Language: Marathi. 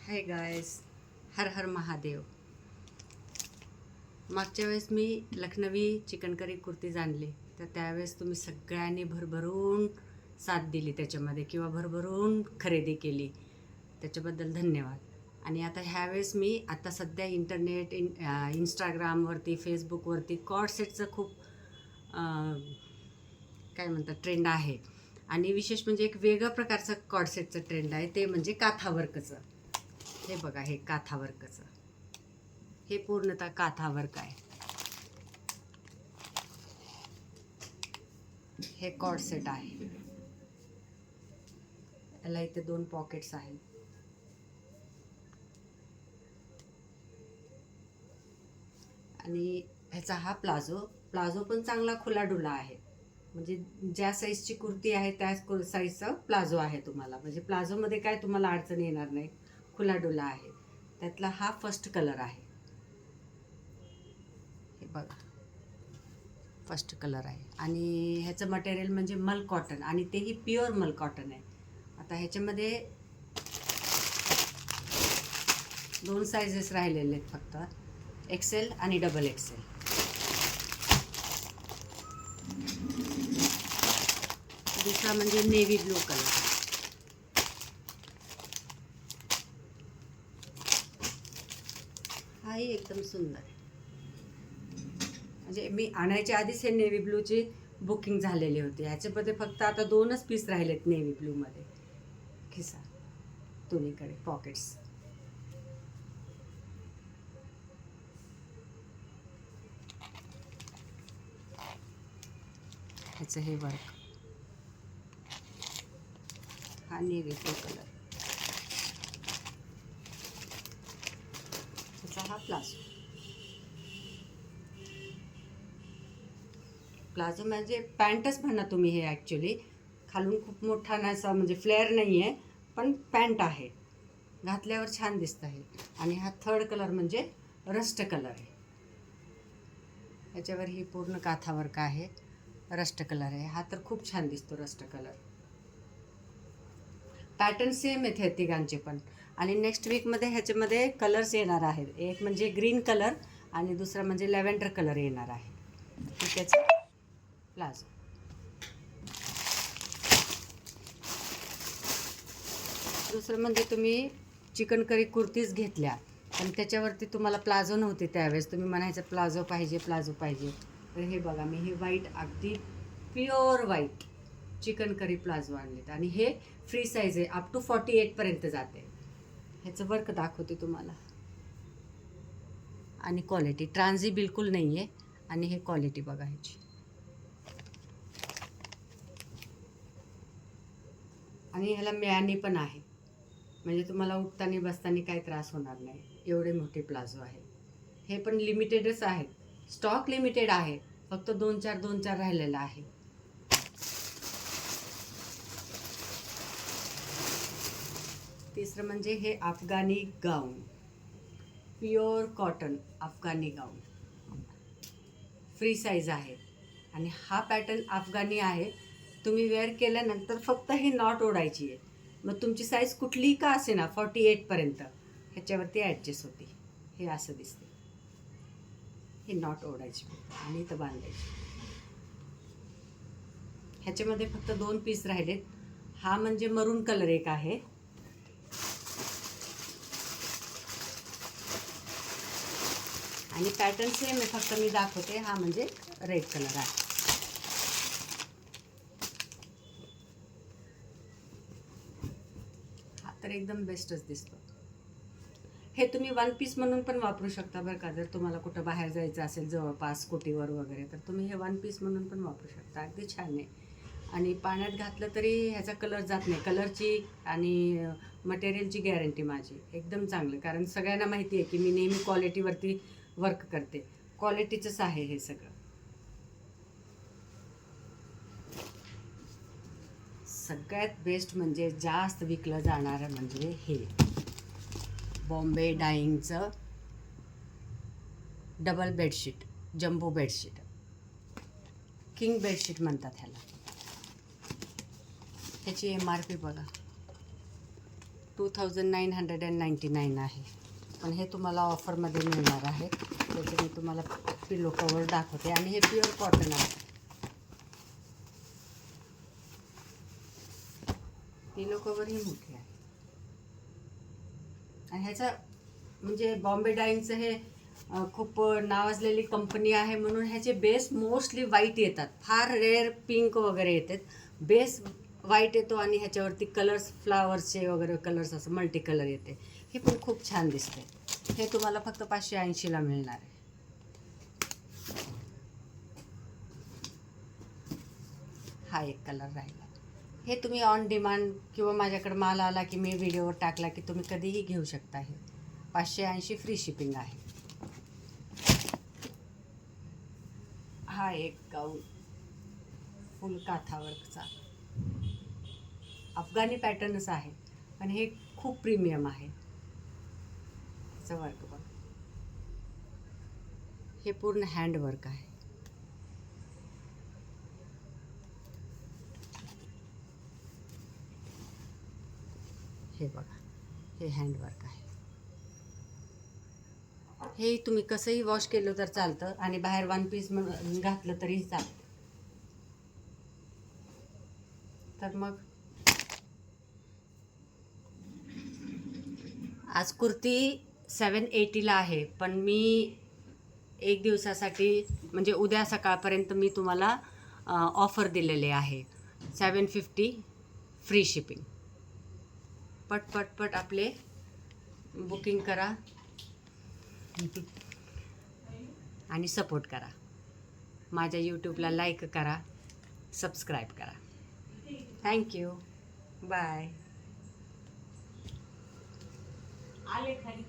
हाय गायस, हर हर महादेव. मागच्या वेळेस मी लखनवी चिकन करी कुर्तीज आणली, तर त्यावेळेस तुम्ही सगळ्यांनी भरभरून साथ दिली त्याच्यामध्ये किंवा भरभरून खरेदी केली, त्याच्याबद्दल धन्यवाद. आणि आता ह्यावेळेस मी आता सध्या इंस्टाग्रामवरती फेसबुकवरती कॉर्ड सेटचं खूप काय म्हणतात ट्रेंड आहे. आणि विशेष म्हणजे एक वेगळ्या प्रकारचं कॉर्ड सेटचं ट्रेंड आहे, ते म्हणजे काथावर्कचं. हे बघा, हे काथावर्कचं, हे पूर्णतः काथावर्क आहे. हे कॉर्ड सेट आहे. याला इथे 2 पॉकेट्स आहेत. आणि ह्याचा हा प्लाझो पण चांगला खुलाडुला आहे. म्हणजे ज्या साईजची कुर्ती आहे त्याच साईजचा प्लाझो आहे तुम्हाला. म्हणजे प्लाझोमध्ये काय तुम्हाला अडचण येणार नाही, खुलाडुला आहे. त्यातला हा फर्स्ट कलर आहे. हे बघा, फर्स्ट कलर आहे. आणि ह्याचं मटेरियल म्हणजे मल कॉटन, आणि तेही प्युअर मल कॉटन आहे. आता ह्याच्यामध्ये 2 साईजेस राहिलेले आहेत फक्त, एक्सेल आणि डबल एक्सेल. दुसरा म्हणजे नेव्ही ब्लू कलर. हाही एकदम सुंदर आहे. म्हणजे मी आणायच्या आधीच हे नेव्ही ब्लूची बुकिंग झालेली होती. ह्याच्यामध्ये फक्त आता 2च पीस राहिलेत नेव्ही ब्लूमध्ये. खिसा दोन्हीकडे पॉकेट्स. ह्याचं हे वर्क, हा नेव्ही ब्लू कलर. ह्याचा हा प्लाझो म्हणजे पॅन्टच म्हणा तुम्ही. हे ॲक्च्युली खालून खूप मोठा नासा म्हणजे फ्लेअर नाही आहे, पण पॅन्ट आहे. घातल्यावर छान दिसतं आहे. आणि हा थर्ड कलर म्हणजे रस्ट कलर आहे. ह्याच्यावर ही पूर्ण काथावर्क आहे, रस्ट कलर आहे. हा तर खूप छान दिसतो रस्ट कलर. पॅटर्न सेम आहेत हे तिघांचे पण. आणि नेक्स्ट वीकमध्ये ह्याच्यामध्ये कलर्स येणार आहेत. एक म्हणजे ग्रीन कलर आणि दुसरा म्हणजे लॅव्हेंडर कलर येणार आहे. त्याचं प्लाझो. दुसरं म्हणजे तुम्ही चिकन करी कुर्तीज घेतल्या, पण त्याच्यावरती तुम्हाला प्लाझो नव्हती. त्यावेळेस तुम्ही म्हणायचं प्लाझो पाहिजे, प्लाझो पाहिजे. तर हे बघा, मी हे व्हाईट, अगदी pure white chikankari palazzo आणलेत. आणि हे फ्री साईज आहे, अप टू 48पर्यंत जाते. ह्याचं वर्क दाखवते तुम्हाला. आणि क्वालिटी ट्रान्झी बिलकुल नाही आहे. आणि हे क्वालिटी बघा ह्याची. आणि ह्याला म्यानी पण आहे, म्हणजे तुम्हाला उठताना बसताना काही त्रास होणार नाही. एवढे मोठे प्लाझो आहे. हे पण लिमिटेडच आहेत, स्टॉक लिमिटेड आहे. फक्त 2-4 राहिलेला आहे. तिसरं म्हणजे हे अफगाणी गाऊन, प्युअर कॉटन अफगाणी गाऊन, फ्री साईज आहे. आणि हा पॅटर्न अफगाणी आहे. तुम्ही वेअर केल्यानंतर फक्त ही नॉट ओढायची आहे. मग तुमची साईज कुठलीही का असे ना, 48पर्यंत ह्याच्यावरती ॲडजस्ट होते. हे असं दिसते. हे नॉट ओढायची आणि इथं बांधायची. ह्याच्यामध्ये फक्त 2 पीस राहिलेत. हा म्हणजे मरून कलर एक आहे, आणि पॅटर्न सेम आहे, फक्त मी दाखवते. हा म्हणजे रेड कलर आहे. हा तर एकदम बेस्टच दिसतो. हे तुम्ही 1 पीस म्हणून पण वापरू शकता बरं का. जर तुम्हाला कुठं बाहेर जायचं असेल जवळपास स्कूटीवर वगैरे, तर तुम्ही हे 1 पीस म्हणून पण वापरू शकता. अगदी छान आहे. आणि पाण्यात घातलं तरी ह्याचा कलर जात नाही. कलरची आणि मटेरियलची गॅरंटी माझी एकदम चांगलं. कारण सगळ्यांना माहिती आहे की मी नेहमी क्वालिटीवरती वर्क करते. क्वालिटीचंच आहे हे सगळं. सगळ्यात बेस्ट म्हणजे जास्त विकलं जाणारं म्हणजे हे बॉम्बे डाईंगचं double bedsheet, jumbo bedsheet, king bedsheet म्हणतात ह्याला. ह्याची MRP बघा, 2999 आहे, पण हे तुम्हाला ऑफरमध्ये मिळणार आहे. त्याचे मी तुम्हाला पिलो कवर दाखवते आणि हे प्युअर कॉटन आहे. पिलो कवर ही मोठी आहे आणि ह्याचा म्हणजे बॉम्बे डाईंगचं हे खूप नावाजलेली कंपनी आहे, म्हणून ह्याचे बेस मोस्टली व्हाईट येतात. फार रेअर पिंक वगैरे येतात. बेस व्हाईट येतो आणि ह्याच्यावरती कलर्स फ्लावर्सचे वगैरे कलर्स असं मल्टी कलर येते. हे पण खूप छान दिसते. हे तुम्हाला फक्त 580ला मिळणार आहे. हा एक कलर राहिला. हे तुम्ही ऑन डिमांड किंवा माझ्याकडे माल आला की मी व्हिडिओवर टाकला की तुम्ही कधीही घेऊ शकता. हे 580 फ्री शिपिंग आहे. हा एक गाऊन फुल काथावरचा अफगाणी पॅटर्नच आहे, पण हे खूप प्रीमियम आहे. त्याचं वर्क बघ, हे पूर्ण हँडवर्क आहे. हे बघा, हे हँडवर्क आहे. हे तुम्ही कसंही वॉश केलं तर चालतं आणि बाहेर वन पीस घातलं तरीही चालतं. तर मग आज कुर्ती 780ला आहे, पण मी एक दिवसासाठी म्हणजे उद्या सकाळपर्यंत मी तुम्हाला ऑफर दिलेले आहे. 750 फ्री शिपिंग. पट पट पट आपले बुकिंग करा आणि सपोर्ट करा. माझ्या यूट्यूबला लाईक करा, सबस्क्राईब करा. Thank you, bye. आले खाली.